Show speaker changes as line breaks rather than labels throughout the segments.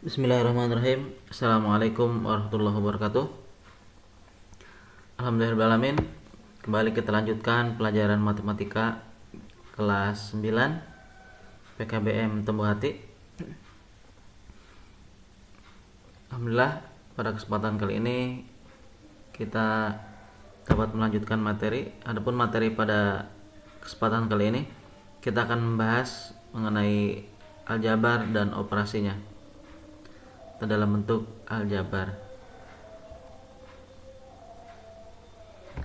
Bismillahirrahmanirrahim. Assalamualaikum warahmatullahi wabarakatuh. Alhamdulillahirrahmanirrahim. Kembali kita lanjutkan pelajaran matematika kelas 9 PKBM Tumbuh Hati. Alhamdulillah, pada kesempatan kali ini kita dapat melanjutkan materi. Adapun materi pada kesempatan kali ini kita akan membahas mengenai aljabar dan operasinya dalam bentuk aljabar.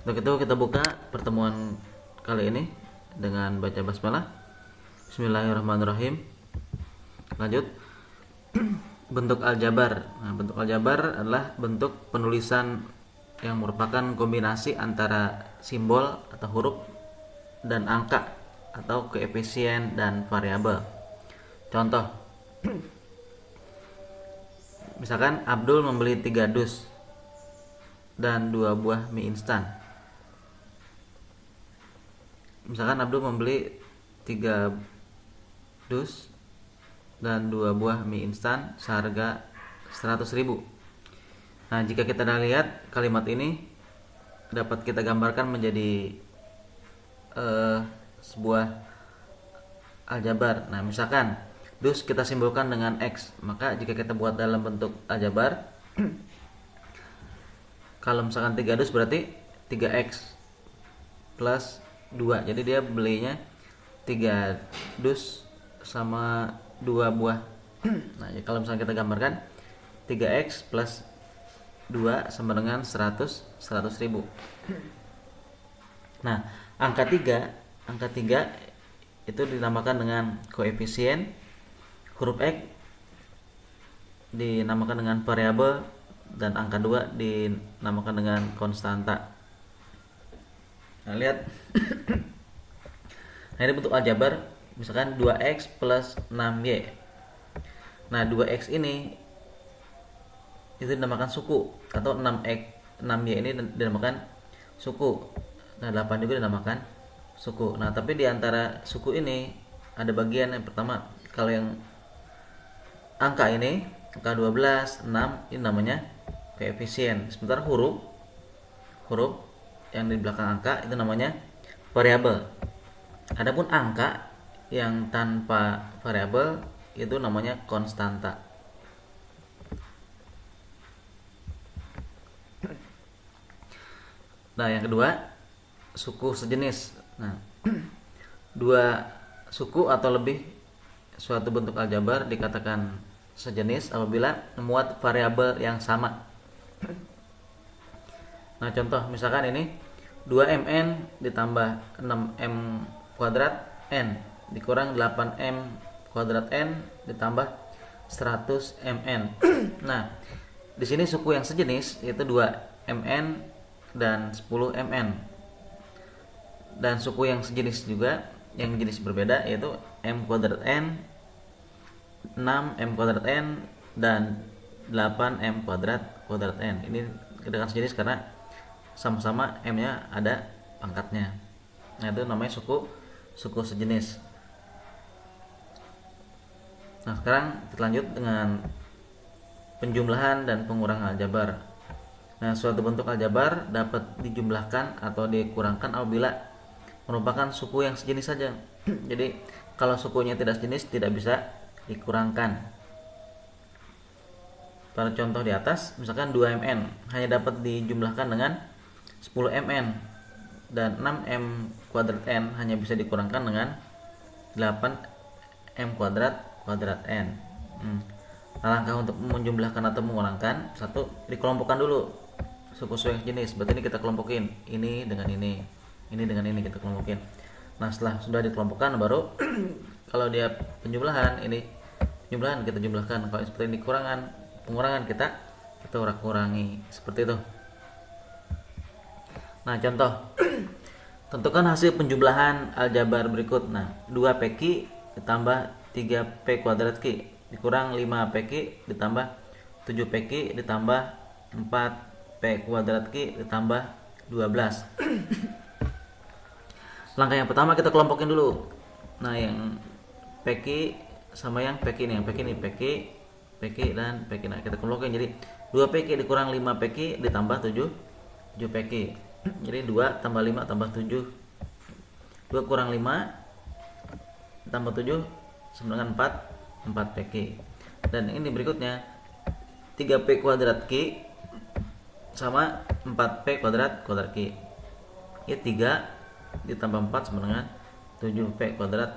Untuk itu kita buka pertemuan kali ini dengan baca basmalah. Bismillahirrahmanirrahim. Lanjut. Bentuk aljabar. Nah, bentuk aljabar adalah bentuk penulisan yang merupakan kombinasi antara simbol atau huruf dan angka atau koefisien dan variabel. Contoh, misalkan Abdul membeli 3 dus dan 2 buah mie instan. Misalkan Abdul membeli 3 dus dan 2 buah mie instan seharga 100.000. Nah, jika kita lihat kalimat ini dapat kita gambarkan menjadi sebuah aljabar. Nah, misalkan dus kita simbolkan dengan X, maka jika kita buat dalam bentuk aljabar, kalau misalkan 3 dus berarti 3X plus 2. Jadi dia belinya 3 dus sama 2 buah. Nah, kalau misalkan kita gambarkan 3X plus 2 sama dengan 100.000. Nah, angka 3 itu dinamakan dengan koefisien, huruf X dinamakan dengan variabel, dan angka 2 dinamakan dengan konstanta. Nah, lihat. Nah, ini bentuk aljabar. Misalkan 2X plus 6Y. Nah, 2X ini itu dinamakan suku, atau 6Y ini dinamakan suku. Nah, 8 juga dinamakan suku. Nah, tapi di antara suku ini ada bagian yang pertama, kalau yang angka ini, angka 12, 6, ini namanya koefisien. Sementara huruf yang di belakang angka itu namanya variabel. Adapun angka yang tanpa variabel itu namanya konstanta. Nah, yang kedua, suku sejenis. Nah, 2 suku atau lebih suatu bentuk aljabar dikatakan sejenis apabila memuat variabel yang sama. Nah, contoh misalkan ini 2mn ditambah 6m kuadrat n dikurang 8m kuadrat n ditambah 100mn. Nah, di sini suku yang sejenis yaitu 2mn dan 10mn. Dan suku yang sejenis juga, yang jenis berbeda, yaitu m kuadrat n, 6m kuadrat n, dan 8m kuadrat n. Ini kedekatan sejenis karena sama-sama m-nya ada pangkatnya. Nah, itu namanya suku sejenis. Nah, sekarang kita lanjut dengan penjumlahan dan pengurangan aljabar. Nah, suatu bentuk aljabar dapat dijumlahkan atau dikurangkan apabila merupakan suku yang sejenis saja. Jadi, kalau sukunya tidak sejenis tidak bisa dikurangkan. Pada contoh di atas, misalkan 2mn hanya dapat dijumlahkan dengan 10mn, dan 6m kuadrat n hanya bisa dikurangkan dengan 8m kuadrat n. Nah, langkah untuk menjumlahkan atau mengurangkan, satu, dikelompokkan dulu suku-suku yang jenis. Berarti ini kita kelompokin, ini dengan ini dengan ini kita kelompokin. Nah, setelah sudah dikelompokkan, baru kalau dia penjumlahan, ini penjumlahan kita jumlahkan. Kalau seperti ini pengurangan kita kurangi, seperti itu. Nah, contoh, tentukan hasil penjumlahan aljabar berikut. Nah, 2pq ditambah 3p kuadrat q dikurang 5pq ditambah 7pq ditambah 4p kuadrat q ditambah 12. Langkah yang pertama kita kelompokin dulu. Nah, yang PQ sama yang PQ ini, yang PQ ini PQ PQ dan PQ. Nah, kita kumpulkan jadi 2 PQ dikurang 5 PQ ditambah 7 PQ. Jadi 2 tambah 5 tambah 7. 2 kurang 5 tambah 7 sama dengan 4 PQ. Dan ini berikutnya 3P kuadrat Q sama 4P kuadrat Q. Ya 3 ditambah 4 sama dengan 7P kuadrat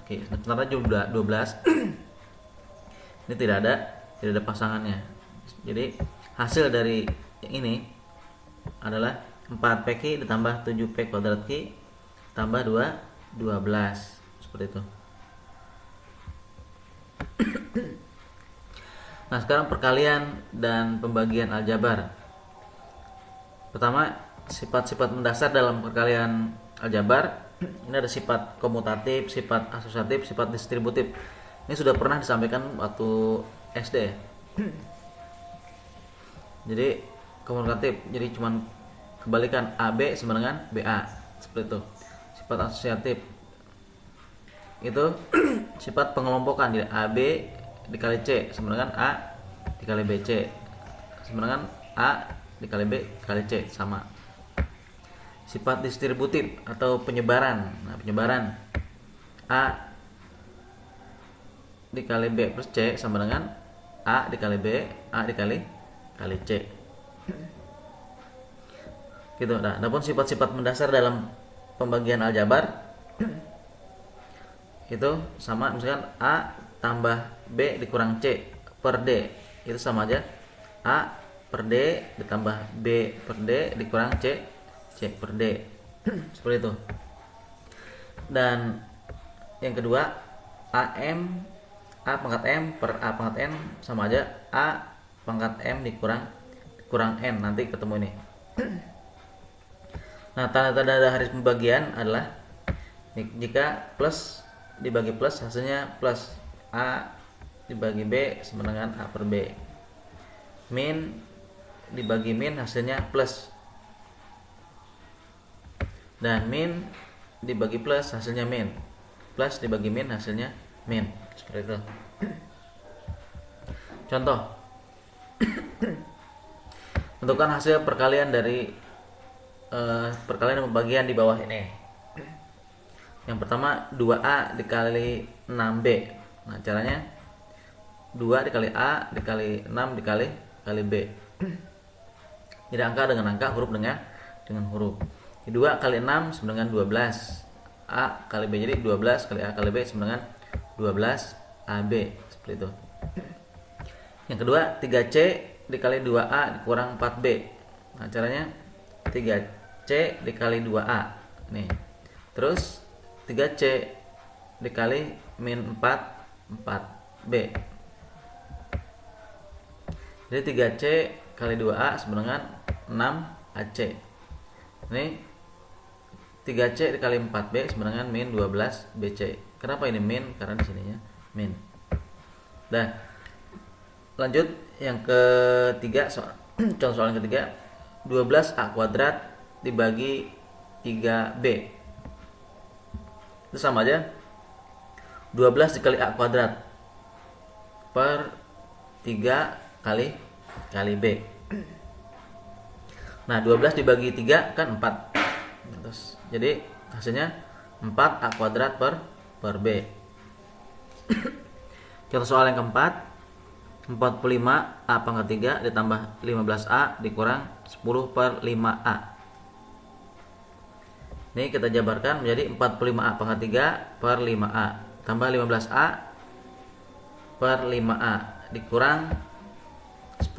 Q. Sementara jumlah 12 ini tidak ada pasangannya. Jadi hasil dari ini adalah 4PQ ditambah 7P kuadrat Q tambah 12 seperti itu. Nah, sekarang perkalian dan pembagian aljabar. Pertama, sifat-sifat mendasar dalam perkalian aljabar. Ini ada sifat komutatif, sifat asosiatif, sifat distributif. Ini sudah pernah disampaikan waktu SD. Jadi komutatif, jadi cuman kebalikan AB sama dengan BA, seperti itu. Sifat asosiatif itu sifat pengelompokan, jadi AB dikali C sama dengan A dikali BC sama dengan A dikali B dikali C, sama. Sifat distributif atau penyebaran. Nah, penyebaran A dikali B plus C sama dengan A dikali B A dikali C gitu. Nah, adapun sifat-sifat mendasar dalam pembagian aljabar itu sama, misalkan A tambah B dikurang C per D itu sama aja A per D ditambah B per D dikurang C per D seperti itu. Dan yang kedua A pangkat M per A pangkat N sama aja A pangkat M dikurang N, nanti ketemu ini. Nah, tanda-tanda garis pembagian adalah jika plus dibagi plus hasilnya plus, A dibagi B sama dengan A per B. Min dibagi min hasilnya plus, dan min dibagi plus hasilnya min, plus dibagi min hasilnya min, seperti itu. Contoh, tentukan hasil perkalian dari perkalian dan pembagian di bawah ini. Yang pertama 2A dikali 6B. Nah, caranya 2 dikali A dikali 6 dikali B. Jadi angka dengan angka, huruf dengan huruf. 2 kali 6 sama dengan 12 A kali B, jadi 12 kali A kali B sama dengan 12 AB, seperti itu. Yang kedua 3C dikali 2A dikurang 4B. Nah, caranya 3C dikali 2A nih, terus 3C dikali min 4B. Jadi 3C kali 2A sama dengan 6AC. Ini 3C dikali 4B sama dengan min 12BC. Kenapa ini min? Karena di sininya min. Nah, lanjut yang ketiga, contoh soal yang ketiga, 12A kuadrat dibagi 3B. Itu sama aja 12 dikali A kuadrat per 3 kali B. Nah, 12 dibagi 3 kan 4. Terus, jadi hasilnya 4A kuadrat per B. Contoh soal yang keempat, 45A pangkat 3 ditambah 15A dikurang 10 per 5A. Ini kita jabarkan menjadi 45A pangkat 3 per 5A tambah 15A per 5A dikurang 10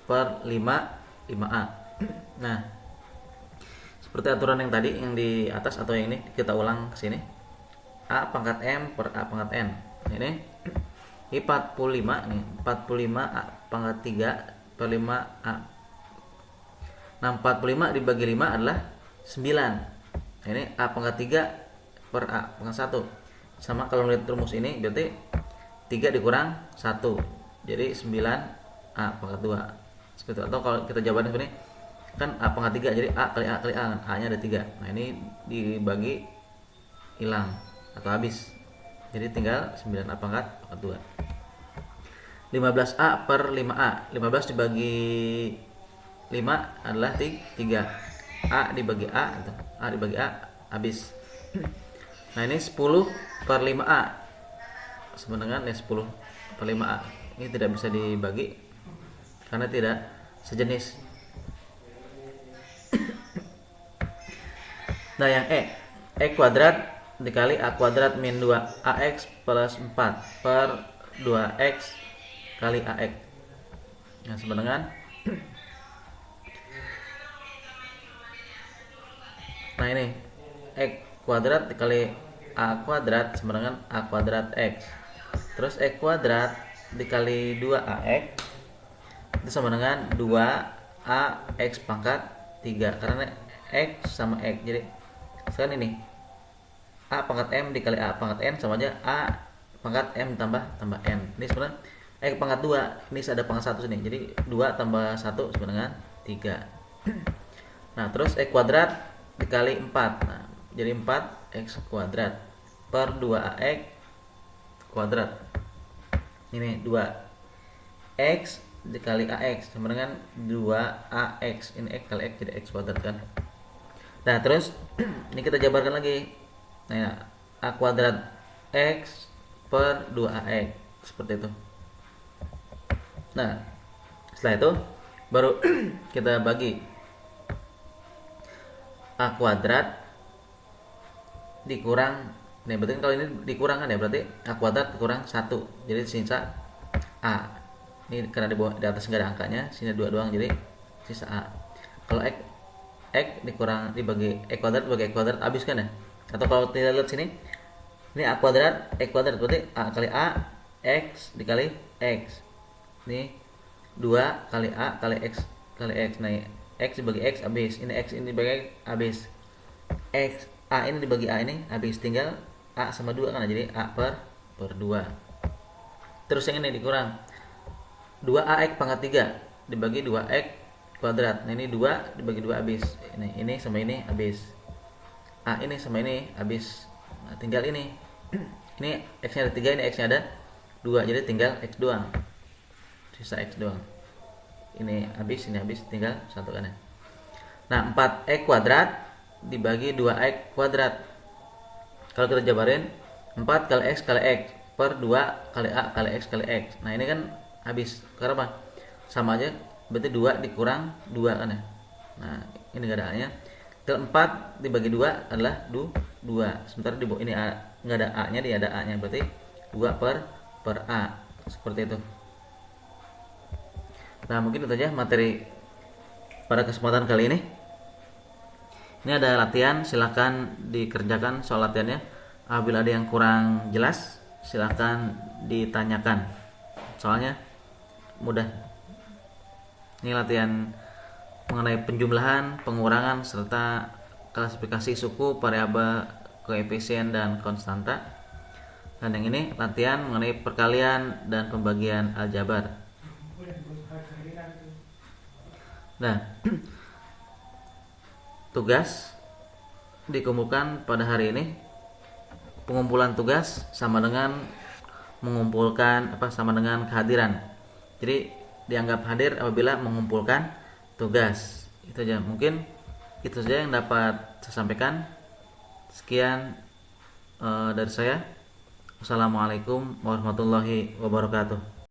per 5A. Nah, seperti aturan yang tadi yang di atas atau yang ini, kita ulang ke sini. A pangkat M per A pangkat N. Ini 45 nih, 45A pangkat 3 per 5A. Nah, 45 dibagi 5 adalah 9. Ini A pangkat 3 per A pangkat 1. Sama kalau melihat rumus ini berarti 3 dikurang 1. Jadi 9A pangkat 2. Seperti itu. Atau kalau kita jawabannya seperti ini, kan A pangkat 3, jadi A kali A kali A, A nya ada 3. Nah, ini dibagi hilang atau habis, jadi tinggal 9A pangkat 2. 15A per 5A. 15 dibagi 5 adalah 3. A dibagi A, atau A dibagi A, habis. Nah ini 10 per 5A sama dengan 10 per 5A. Ini tidak bisa dibagi karena tidak sejenis. Nah yang E kuadrat dikali A kuadrat min 2 AX plus 4 per 2X kali AX. Nah sama dengan nah ini X kuadrat dikali A kuadrat sama dengan A kuadrat X. Terus X kuadrat dikali 2AX itu sama dengan 2AX pangkat 3 karena X sama X. Jadi sekarang ini A pangkat M dikali A pangkat N sama aja A pangkat M tambah N. Ini sebenarnya X pangkat 2, ini ada pangkat 1 sini. Jadi 2 tambah 1 sama dengan 3. Nah terus X kuadrat dikali 4. Nah jadi 4X kuadrat per 2AX kuadrat. Ini 2X dikali AX sama dengan 2AX. Ini X kali X jadi X kuadrat kan. Nah terus ini kita jabarkan lagi. Nah A kuadrat X per 2AX seperti itu. Nah setelah itu baru kita bagi A kuadrat dikurang, nih berarti kalau ini dikurangkan ya, berarti A kuadrat dikurang 1, jadi sisa A. Ini karena di bawah, di atas nggak ada angkanya, sini 2 doang, jadi sisa A. Kalau X dikurang dibagi X kuadrat dibagi X kuadrat habis kan ya. Atau kalau tidak lihat sini, ini A kuadrat X kuadrat berarti A kali A X dikali X. Ini 2 kali A kali X kali X. Nah X dibagi X habis, ini X ini dibagi X habis, X A ini dibagi A ini habis, tinggal A sama 2 kan, jadi A per 2. Terus yang ini dikurang 2AX pangkat 3 dibagi 2X kuadrat. Nah ini 2 dibagi 2 habis, ini sama ini habis, A ini sama ini habis. Nah, tinggal ini ini X nya ada 3, ini X nya ada 2, jadi tinggal X doang, sisa X doang. Ini habis, ini habis, tinggal 1 kan ya. Nah 4X kuadrat dibagi 2X kuadrat. Kalau kita jabarin 4 kali X kali X per 2 kali A kali X kali X. Nah ini kan habis, karena apa? Sama aja, berarti 2 dikurang 2 kan ya. Nah ini gak ada A nya, 4 dibagi 2 adalah 2. Sementara di bawah ini A, nggak ada A nya, dia ada A nya, berarti 2 per A, seperti itu. Nah mungkin itu aja materi pada kesempatan kali ini. Ini ada latihan, silahkan dikerjakan soal latihannya. Apabila ada yang kurang jelas, silahkan ditanyakan. Soalnya mudah. Ini latihan mengenai penjumlahan, pengurangan, serta klasifikasi suku, variabel, koefisien, dan konstanta. Dan yang ini latihan mengenai perkalian dan pembagian aljabar. Nah, tugas dikumpulkan pada hari ini. Pengumpulan tugas sama dengan mengumpulkan sama dengan kehadiran. Jadi dianggap hadir apabila mengumpulkan tugas. Itu aja, mungkin itu saja yang dapat saya sampaikan. Sekian dari saya. Wassalamualaikum warahmatullahi wabarakatuh.